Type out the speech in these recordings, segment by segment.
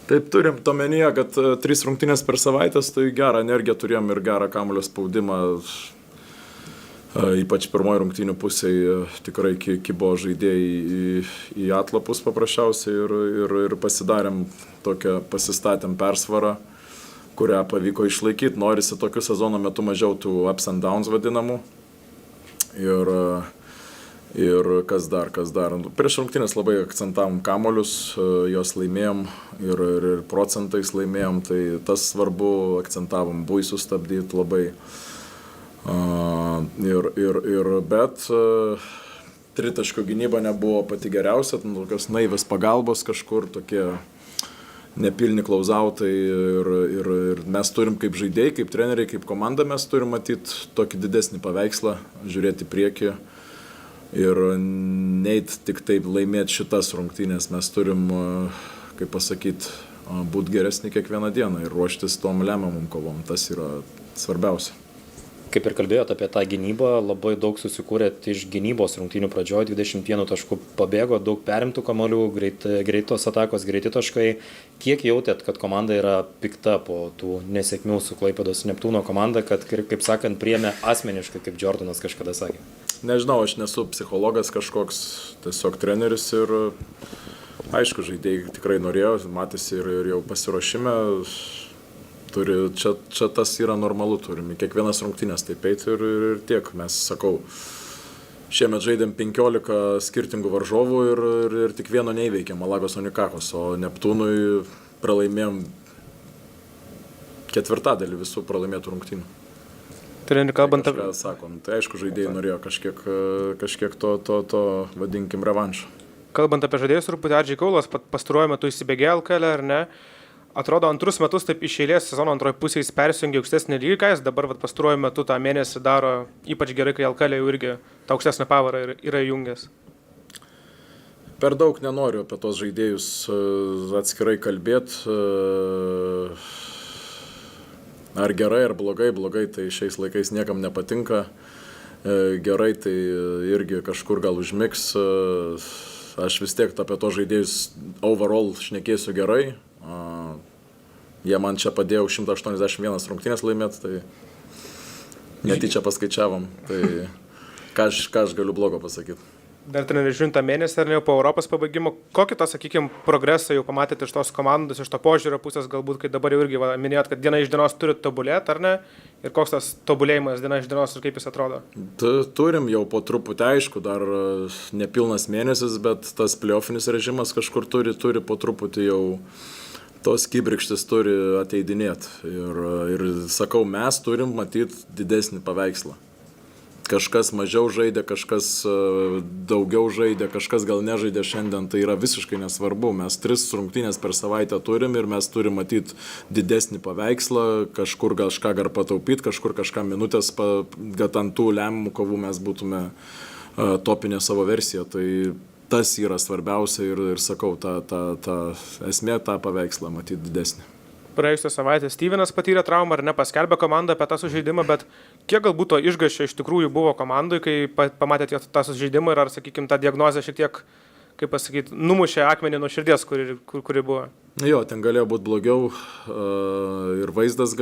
Taip turim omenyje, kad 3 rungtynės per savaitės, tai gerą energiją turėjom ir gerą kamuolio spaudimą. Ypač pirmoji rungtynių pusėje tikrai kibo žaidėjai į atlapus paprasčiausiai ir pasidarėm tokią, pasistatėm persvarą, kurią pavyko išlaikyti. Norisi tokiu sezono metu mažiau tų ups and downs vadinamų. Ir kas dar. Prieš rungtynės labai akcentavom kamuolius, jos laimėjom ir procentais laimėjom, tai tas svarbu, akcentavom buisų stabdyti labai. Bet tritaškio gynyba nebuvo pati geriausia, tokios naivios pagalbos kažkur, tokie nepilni klauzautai ir mes turim kaip žaidėjai, kaip treneriai, kaip komanda, mes turim matyti tokį didesnį paveikslą, žiūrėti priekį ir neit tik taip laimėti šitas rungtynės, mes turim, kaip pasakyti, būti geresni kiekvieną dieną ir ruoštis tom lemiamom kovom, tas yra svarbiausia. Kaip ir kalbėjote apie tą gynybą, labai daug susikūrėt iš gynybos rungtynių pradžioje, 21 taškų pabėgo, daug perimtų kamuolių, greitos atakos, greiti taškai. Kiek jautėt, kad komanda yra pikta po tų nesėkmių su Klaipėdos Neptūno komanda, kad, kaip sakant, priėmė asmeniškai, kaip Jordanas kažkada sakė? Nežinau, aš nesu psichologas kažkoks, tiesiog treneris ir aišku, žaidėjai tikrai norėjo, matėsi ir jau pasiruošime. Čia tas yra normalu, turime kiekvienas rungtynės taip eiti ir tiek. Mes, sakau, šiemet žaidėm 15 skirtingų varžovų ir tik vieno neįveikėm, Malagos Unikakos, o Neptūnui pralaimėjom ketvirtadalį visų pralaimėtų rungtynių. Treneri, kalbant apie... Tai aišku, žaidėjai norėjo kažkiek to vadinkim, revanšo. Kalbant apie žaidėjus, truputį Adžiai Kaulas pastaruoju metu įsibėgėjo LKL, ar ne? Atrodo, antrus metus taip iš eilės sezono antroje pusėje jis persijungė aukštesnį lygį, ką jis dabar pastaruoju metu tą mėnesį daro ypač gerai, kai LKL jau irgi tą aukštesnę pavarą yra įjungęs. Per daug nenoriu apie tos žaidėjus atskirai kalbėti. Ar gerai, ar blogai, tai šiais laikais niekam nepatinka. Gerai, tai irgi kažkur gal užmigs. Aš vis tiek apie tos žaidėjus overall šnekėsiu gerai. Jie man čia padėjo 181 rungtynės laimėti, tai netyčia paskaičiavom. Tai ką aš galiu blogo pasakyti. Dar treneri, žiūrint tą mėnesį ar ne po Europos pabaigimo, kokį tą, sakykime, progresą jau pamatėte iš tos komandos, iš to požiūrio pusės, galbūt, kai dabar jau irgi minėjot, kad diena iš dienos turit tobulėti, ar ne? Ir koks tas tobulėjimas diena iš dienos ir kaip jis atrodo? Turim jau po truputį, aišku, dar nepilnas mėnesis, bet tas playoffinis režimas kažkur turi po truputį jau tos kibirkštis turi ateidinėti. Ir sakau, mes turim matyti didesnį paveikslą. Kažkas mažiau žaidė, kažkas daugiau žaidė, kažkas gal nežaidė šiandien, tai yra visiškai nesvarbu. Mes 3 rungtynės per savaitę turim ir mes turim matyti didesnį paveikslą, kažkur kažką gar pataupyti, kažkur kažką minutės, kad ant tų lemiamų kovų mes būtume topinę savo versiją. Tai tas yra svarbiausia ir sakau, ta esmė tą paveikslą matyti didesnį. Praėjusią savaitę Stevenas patyrė traumą ar ne, paskelbė komandą apie tą sužeidimą, bet kiek galbūt to išgąsčio iš tikrųjų buvo komandai, kai pamatėte tą sužeidimą ir ar, sakykime, tą diagnozę šiek tiek, kaip pasakyti, numušė akmenį nuo širdies, kuri buvo? Jo, ten galėjo būti blogiau, ir vaizdas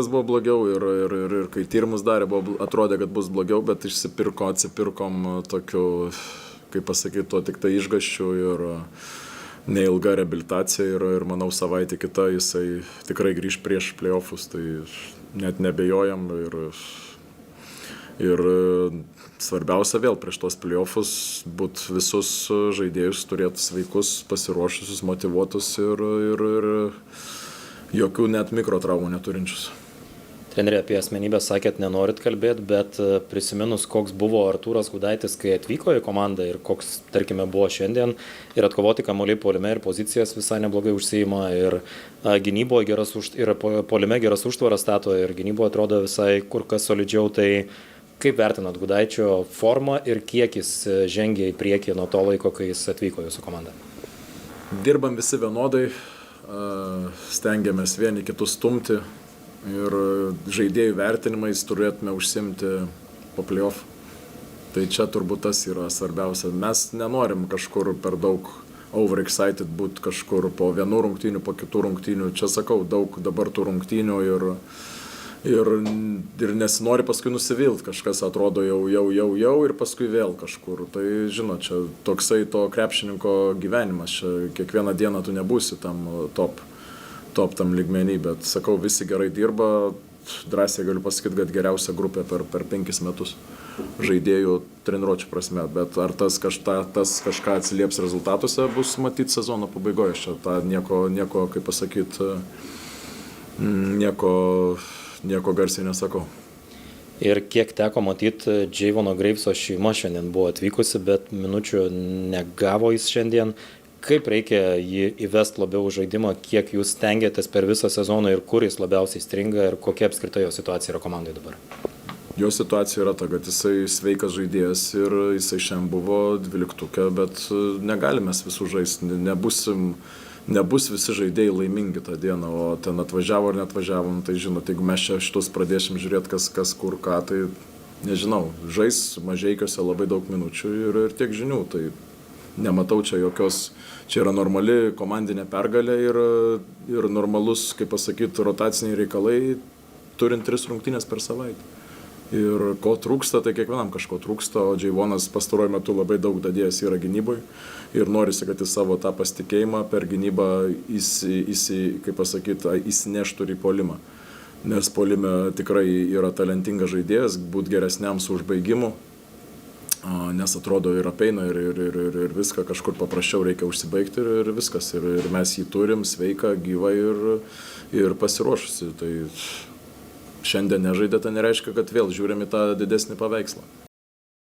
buvo blogiau, ir kai tyrimus darė, atrodė, kad bus blogiau, bet atsipirkom tokiu, kaip pasakyti, to tik tai išgąsčiu ir neilga reabilitacija ir manau savaitė kita jisai tikrai grįž prieš playoffus, tai net nebejojam ir svarbiausia vėl prieš tos playoffus būt visus žaidėjus turėti sveikus, pasiruošusius, motyvuotus ir jokių net mikrotraumų neturinčius. Treneri, apie asmenybę sakėt, nenorit kalbėti, bet prisiminus, koks buvo Artūras Gudaitis, kai atvyko į komandą ir koks, tarkime, buvo šiandien, ir atkovoti kamuoliai puolime ir pozicijas visai neblogai užsiima, ir gynyboje ir puolime geras užtvaras stato, ir gynyboje atrodo visai kur kas solidžiau. Tai kaip vertinat Gudaičio formą ir kiek jis žengė į priekį nuo to laiko, kai jis atvyko jūsų komandą? Dirbam visi vienodai, stengiamės vieni kitus stumti. Ir žaidėjų vertinimais turėtume užsimti po playoff. Tai čia turbūt tas yra svarbiausia. Mes nenorim kažkur per daug overexcited būti kažkur po vienų rungtynių, po kitų rungtynių. Čia sakau, daug dabar tų rungtynių ir nesinori paskui nusivilt, kažkas atrodo jau ir paskui vėl kažkur. Tai žinot, čia toksai to krepšininko gyvenimas, čia kiekvieną dieną tu nebūsi tam top tam lygmenį, bet sakau, visi gerai dirba, drąsiai galiu pasakyti, kad geriausia grupė per 5 metus žaidėjų treniruočių prasme, bet ar tas kažką atsilieps rezultatuose bus matyti sezono pabaigoje, čia tą nieko kaip pasakyti, nieko garsiai nesakau. Ir kiek teko matyti, Javono Graveso šeima šiandien buvo atvykusi, bet minučių negavo jis šiandien. Kaip reikia jį įvesti labiau žaidimą, kiek jūs stengiatės per visą sezoną ir kur jis labiausiai stringa ir kokia apskritai jo situacija yra komandai dabar? Jo situacija yra ta, kad jisai sveikas žaidėjas ir jisai šiandien buvo 12, bet negalime visų žaisti, nebus visi žaidėjai laimingi tą dieną, o ten atvažiavo ar neatvažiavo, tai žinot, jeigu mes čia šitus pradėsim žiūrėti, kas kur ką, tai nežinau, žais Mažeikiuose labai daug minučių ir tiek žinių, tai nematau čia jokios, čia yra normali komandinė pergalė ir normalus, kaip pasakyti, rotaciniai reikalai, turint 3 rungtynės per savaitę. Ir ko trūksta, tai kiekvienam kažko trūksta, o Javonas pastaruoju metu labai daug dadėjęs yra gynybai ir norisi, kad jis savo tą pasitikėjimą per gynybą kaip pasakyti, įsineštų ir į puolimą. Nes puolime tikrai yra talentingas žaidėjas, būt geresniam su užbaigimu, nes atrodo ir apeina ir viską kažkur paprasčiau reikia užsibaigti ir viskas. Ir mes jį turim sveiką, gyvą ir pasiruošusi. Tai šiandien nežaidė, tai nereiškia, kad vėl žiūrim į tą didesnį paveikslą.